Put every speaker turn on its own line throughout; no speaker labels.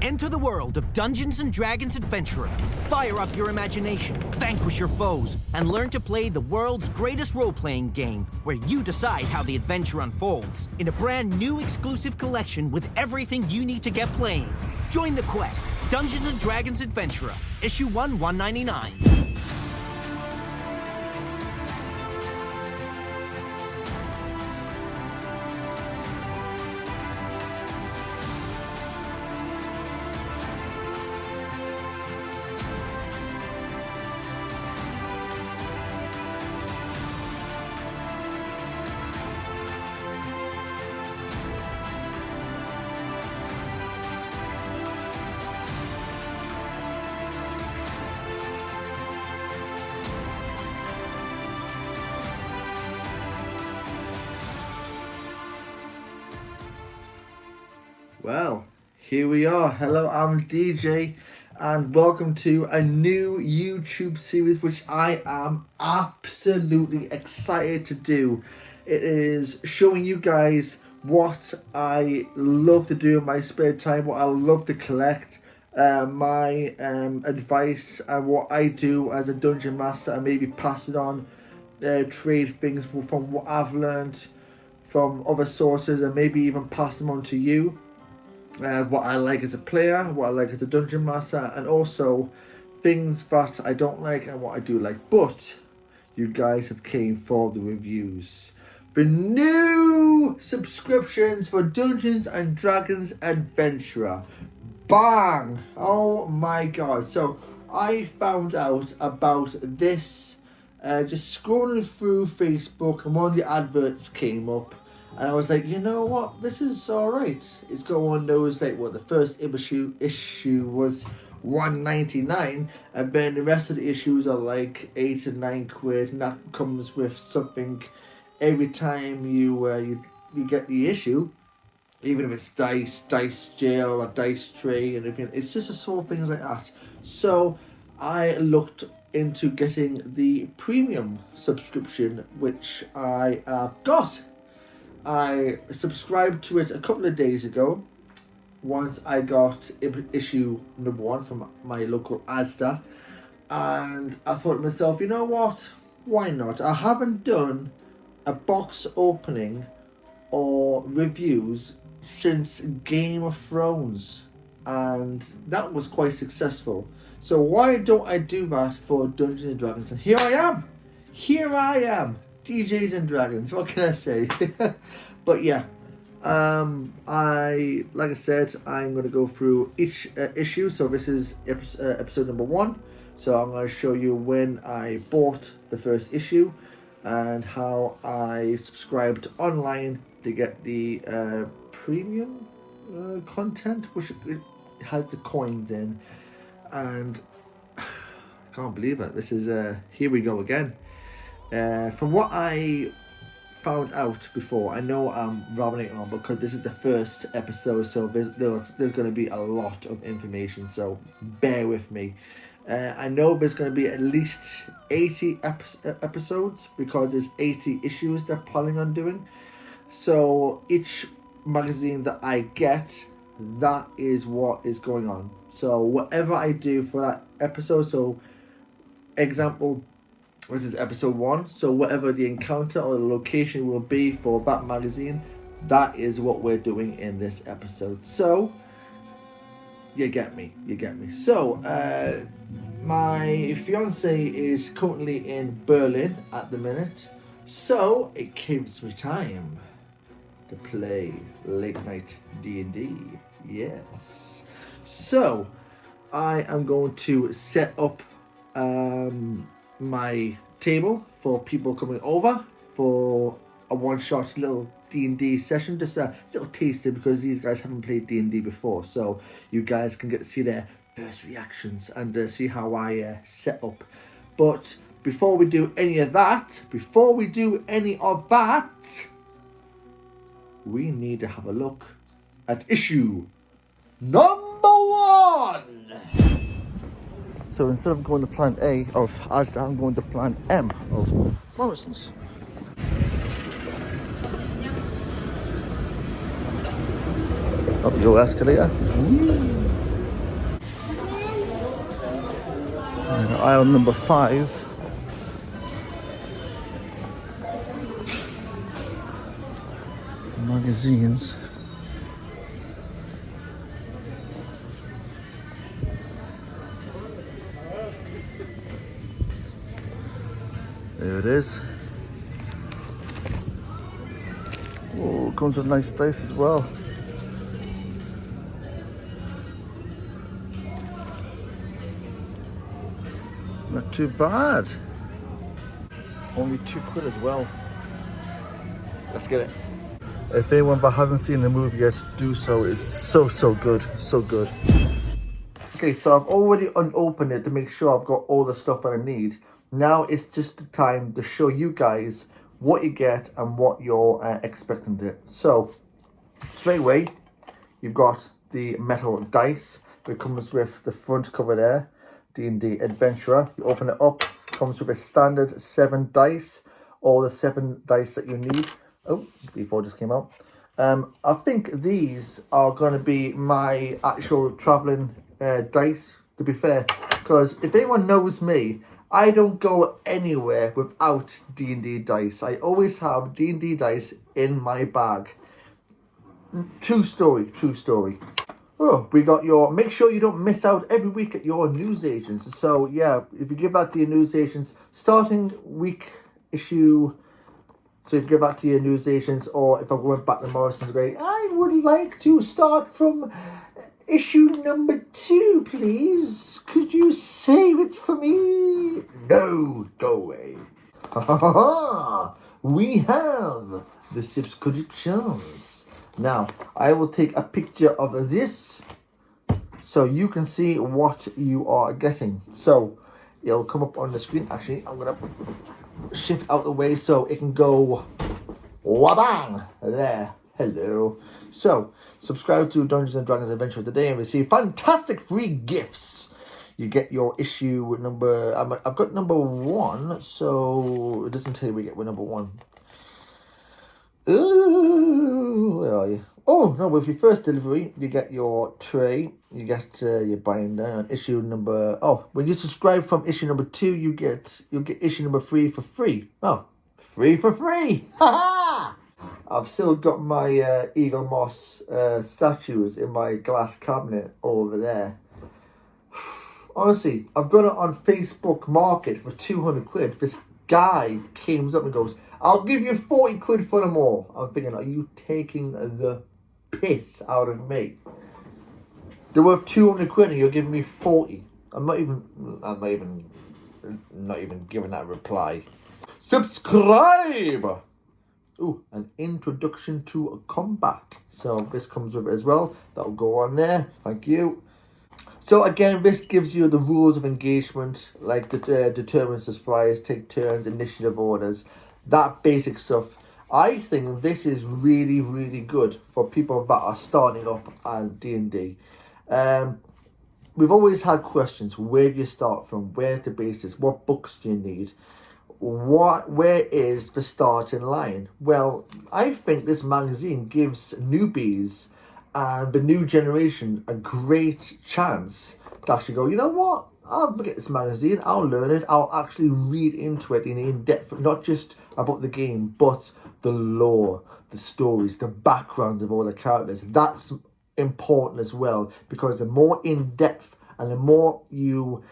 Enter the world of Dungeons & Dragons Adventurer. Fire up your imagination, vanquish your foes, and learn to play the world's greatest role-playing game, where you decide how the adventure unfolds, in a brand new exclusive collection with everything you need to get playing. Join the quest, Dungeons & Dragons Adventurer, Issue 1, 199.
Well, here we are. Hello, I'm DJ, and welcome to a new YouTube series which I am absolutely excited to do. It is showing you guys what I love to do in my spare time, what I love to collect, my advice and what I do as a dungeon master, and maybe pass it on, trade things from what I've learned from other sources, and maybe even pass them on to you. What I like as a player, what I like as a dungeon master, and also things that I don't like and what I do like. But you guys have came for the reviews. The new subscriptions for Dungeons and Dragons Adventurer. Bang! Oh my god. So I found out about this just scrolling through Facebook, and one of the adverts came up. And I was like, you know what, this is alright. It's got one of those, like, well, the first issue was $1.99, and then the rest of the issues are like £8 or £9, and that comes with something every time you get the issue, even if it's dice jail, or dice tray, and everything. It's just a sort of things like that. So I looked into getting the premium subscription, which I got. I subscribed to it a couple of days ago once I got issue number 1 from my local Asda, and I thought to myself, you know what, why not? I haven't done a box opening or reviews since Game of Thrones, and that was quite successful. So why don't I do that for Dungeons and Dragons? And here I am, DJs and Dragons, what can I say? But yeah, like I said, I'm going to go through each issue. So this is episode number 1. So I'm going to show you when I bought the first issue and how I subscribed online to get the premium content, which it has the coins in. And I can't believe it. This is here we go again. From what I found out before, I know I'm rambling on because this is the first episode, so there's going to be a lot of information, so bear with me. I know there's going to be at least 80 episodes because there's 80 issues they're planning on doing. So each magazine that I get, that is what is going on. So whatever I do for that episode, so example, this is episode 1, so whatever the encounter or the location will be for that magazine, that is what we're doing in this episode. So you get me. So my fiance is currently in Berlin at the minute, so it gives me time to play late night D&D. Yes. So I am going to set up my table for people coming over for a one-shot little D&D session, just a little taster, because these guys haven't played D&D before, so you guys can get to see their first reactions and see how I set up. But before we do any of that, we need to have a look at issue number 1. So instead of going to plan A of Asda, I'm going to plan M of Morrison's. Up we go, escalator. aisle number 5. Magazines. There it is. Oh, comes with nice dice as well. Not too bad. Only £2 as well. Let's get it. If anyone but hasn't seen the movie yet, do so. It's so good. So good. Okay, so I've already unopened it to make sure I've got all the stuff that I need. Now it's just the time to show you guys what you get and what you're expecting to. So, straight away, you've got the metal dice. It comes with the front cover there, D&D Adventurer. You open it up, comes with a standard 7 dice, all the 7 dice that you need. Oh, before just came out. I think these are going to be my actual traveling dice, to be fair. Because if anyone knows me, I don't go anywhere without D&D dice. I always have D&D dice in my bag. True story, true story. Oh, we got your, make sure you don't miss out every week at your newsagents. So yeah, if you give that to your newsagents, starting week issue, so if you give that to your newsagents, or if I went back to Morrison's Grey, I would like to start from issue number 2, please. Could you save it for me? No, go away. Ha ha ha ha! We have the subscriptions. Now, I will take a picture of this so you can see what you are getting. So, it'll come up on the screen. Actually, I'm going to shift out the way so it can go wabang there. Hello. So, subscribe to Dungeons and Dragons Adventure today and receive fantastic free gifts. You get your issue number, I've got number 1, so it doesn't tell you we get number 1. Ooh, where are you? Oh, no, with your first delivery, you get your tray, you get your binder, and issue number, oh, when you subscribe from issue number 2, you'll get issue number 3 for free. Oh, free for free! Ha ha! I've still got my Eagle Moss statues in my glass cabinet over there. Honestly, I've got it on Facebook Market for £200. This guy came up and goes, I'll give you £40 for them all. I'm thinking, are you taking the piss out of me? They're worth £200 and you're giving me 40. I'm not even giving that a reply. Subscribe! Ooh, an introduction to combat. So this comes with it as well. That'll go on there. Thank you. So again, this gives you the rules of engagement, like determine surprise, take turns, initiative orders, that basic stuff. I think this is really, really good for people that are starting up at D&D. We've always had questions. Where do you start from? Where's the basis? What books do you need? Where is the starting line? Well, I think this magazine gives newbies and the new generation a great chance to actually go, you know what, I'll get this magazine, I'll learn it, I'll actually read into it in depth, not just about the game, but the lore, the stories, the backgrounds of all the characters. That's important as well, because the more in depth and the more you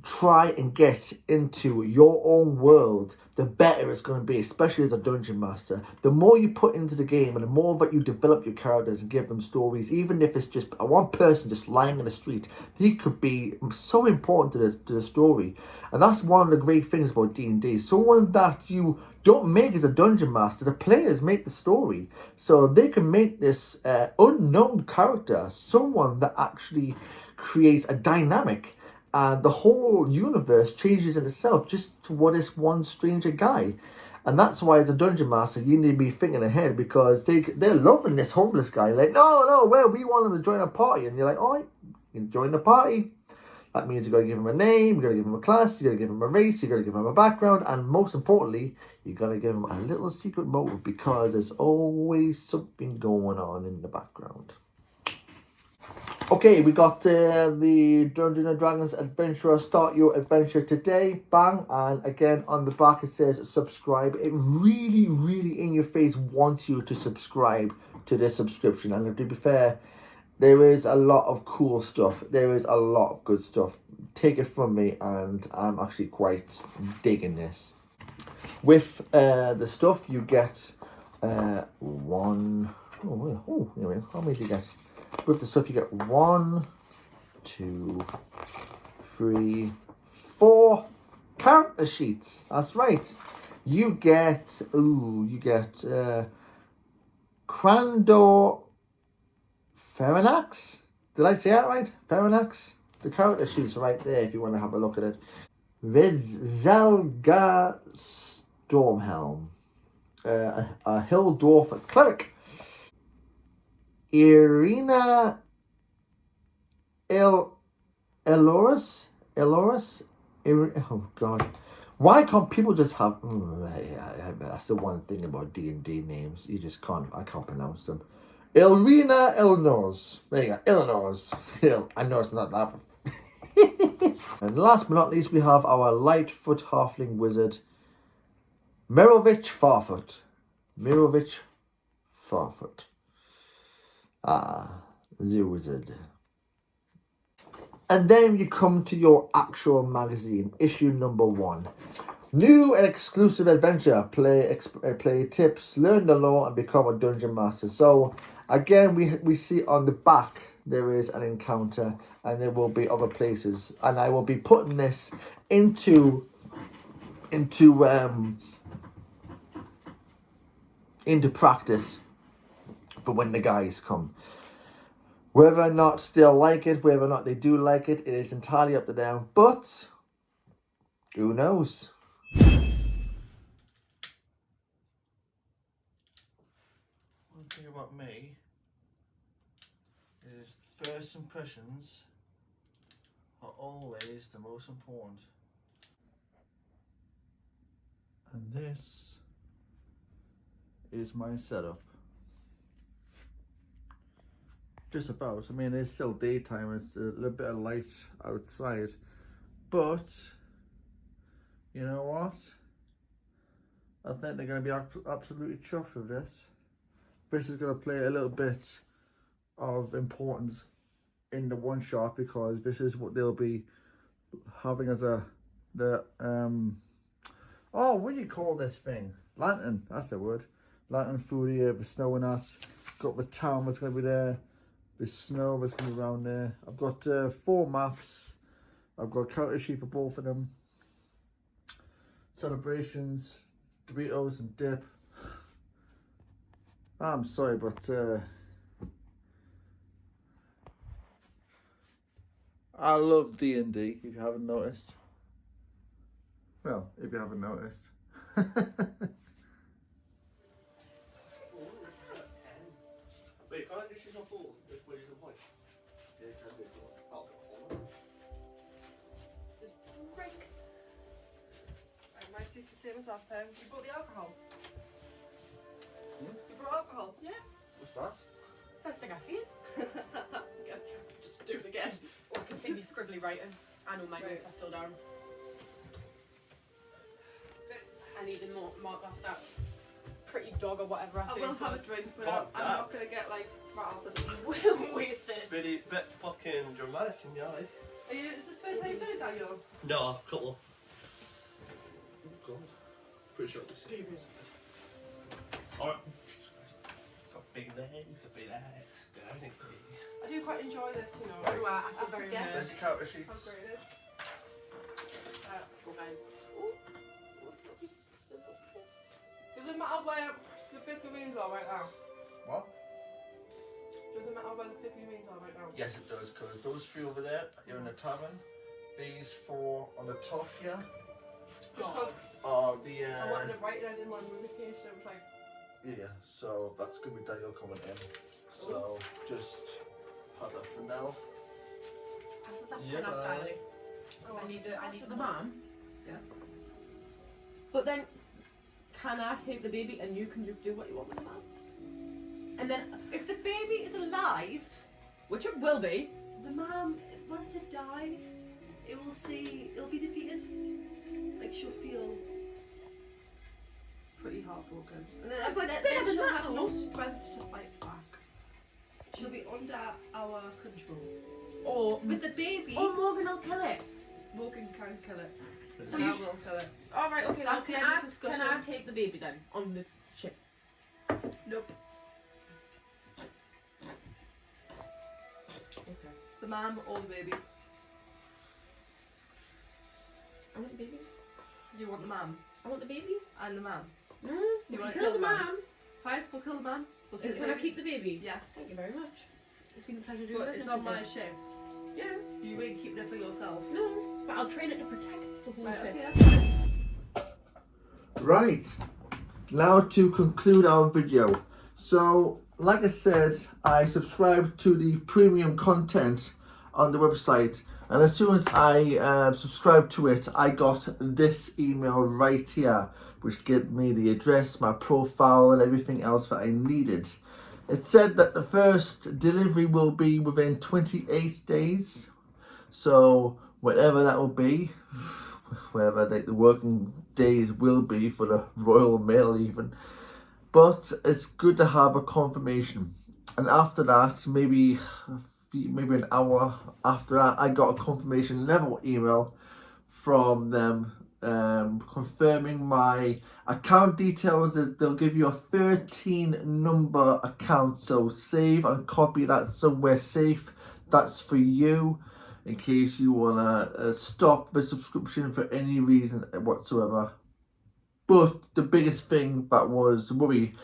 try and get into your own world, the better it's going to be, especially as a dungeon master. The more you put into the game and the more that you develop your characters and give them stories, even if it's just one person just lying in the street, he could be so important to the story. And that's one of the great things about D&D. Someone that you don't make as a dungeon master, the players make the story. So they can make this unknown character someone that actually creates a dynamic. And the whole universe changes in itself just to what is one stranger guy. And that's why as a dungeon master, you need to be thinking ahead, because they're loving this homeless guy. Like, no, well, we want him to join a party. And you're like, all right, you can join the party. That means you got to give him a name, you got to give him a class, you got to give him a race, you got to give him a background. And most importantly, you got to give him a little secret motive, because there's always something going on in the background. Okay, we got the Dungeons and Dragons Adventurer. Start your adventure today. Bang. And again, on the back it says subscribe. It really, really in your face wants you to subscribe to this subscription. And to be fair, there is a lot of cool stuff. There is a lot of good stuff. Take it from me, and I'm actually quite digging this. With the stuff, you get one... Oh, anyway, how many do you get? With the stuff, you get 1, 2, 3, 4 character sheets. That's right. You get Crandor Feranax. Did I say that right? Feranax. The character sheet's right there if you want to have a look at it. Zelga Stormhelm, a Hill Dwarf cleric. Irina Eloris. Oh God, why can't people just have? That's the one thing about D&D names. You just can't. I can't pronounce them. Irina Elnors. There you go. Elnors. I know it's not that. And last but not least, we have our Lightfoot Halfling Wizard, Mirovich Farfoot. The wizard. And then you come to your actual magazine, issue number 1. New and exclusive adventure. Play tips, learn the lore, and become a dungeon master. So again, we see on the back there is an encounter, and there will be other places, and I will be putting this into practice for when the guys come. Whether or not they'll like it, whether or not they do like it, it is entirely up to them. But who knows? One thing about me is first impressions are always the most important. And this is my setup. Just about. I mean, it's still daytime. It's a little bit of light outside, but you know what? I think they're going to be absolutely chuffed with this. This is going to play a little bit of importance in the one shot, because this is what they'll be having as what do you call this thing? Lantern. That's the word. Lantern through the snow and that. Got the town that's going to be there. The snow that's going to be around there. I've got 4 maps. I've got a character sheet for both of them. Celebrations, Doritos and dip. I'm sorry, but I love D&D, if you haven't noticed. Well, if you haven't noticed.
Wait, can't I just use my phone? Just put it in point. Yeah, can do. I'll go.
Just drink. My seat's the same as last time. You brought the alcohol? You brought alcohol? Yeah.
What's that?
It's the first thing I've seen. Just do it again. Or continue scribbly writing. I know my notes are still down. I need to mark off that pretty dog or whatever I think. I will have a drink, but I'm not going to get like rattles at it. Wasted.
Bit fucking dramatic in the eye.
Is this the first time you've done it, Daniel?
No, a couple. Oh god. Pretty sure this is. Alright. Got big legs, everything.
I do quite enjoy this, you know.
Nice.
I feel very
There's
nervous.
the character
How
sheets.
great it is. Cool guys. Does it matter where the figurines are right now?
What?
Does it matter where the figurines are right now?
Yes, it does, because those 3 over there, you're in the tavern. These 4 on the top here are the.
I wanted to write it, I didn't want to move the case, so it was like.
Yeah, so that's going to be Daniel coming in. So just have that for now.
Pass this up
Yeah,
enough,
but-
darling. Because I need
the mom.
Yes.
But then, can I take the baby and you can just do what you want with the mom? And then, if the baby is alive, which it will be,
the mom, once it dies, it'll be defeated. Like she'll feel pretty heartbroken. And then, but then she'll have no strength to fight back. She'll be under our control. Or with the baby.
Oh, Morgan will kill it.
Morgan can kill it.
But
And I
you-
will kill it.
All right, okay.
That's
Then
the end of discussion.
can I take the baby then on the ship?
Nope.
Okay.
It's the mom or the baby.
I want the baby.
You want the mom
I want the baby.
and the mom.
No,
You
you
wanna
want to kill the
mom?
mom.
Fine, we'll kill the mom. We'll take
Can I keep the baby?
Yes.
Thank you very much. It's been a pleasure doing
But
business
it's on
with
my
you.
ship.
Yeah.
You ain't keeping it for yourself.
No, but I'll train it to protect the whole
Right,
ship.
okay, that's fine.
Right, now to conclude our video. So, like I said, I subscribed to the premium content on the website, and as soon as I subscribed to it, I got this email right here, which gave me the address, my profile, and everything else that I needed. It said that the first delivery will be within 28 days, so whatever that will be, whatever the working days will be for the Royal Mail even. But it's good to have a confirmation. And after that, maybe an hour after that, I got a confirmation level email from them confirming my account details. They'll give you a 13 number account, so save and copy that somewhere safe. That's for you, in case you want to stop the subscription for any reason whatsoever. But the biggest thing that was worry,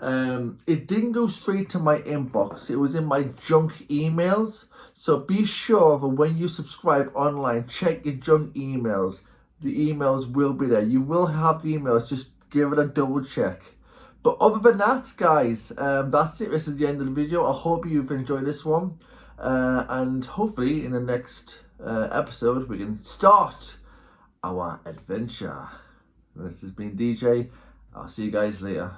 it didn't go straight to my inbox. It was in my junk emails. So be sure that when you subscribe online, check your junk emails. The emails will be there. You will have the emails, just give it a double check. But other than that, guys, that's it. This is the end of the video. I hope you've enjoyed this one. And hopefully in the next episode, we can start our adventure. This has been DJ. I'll see you guys later.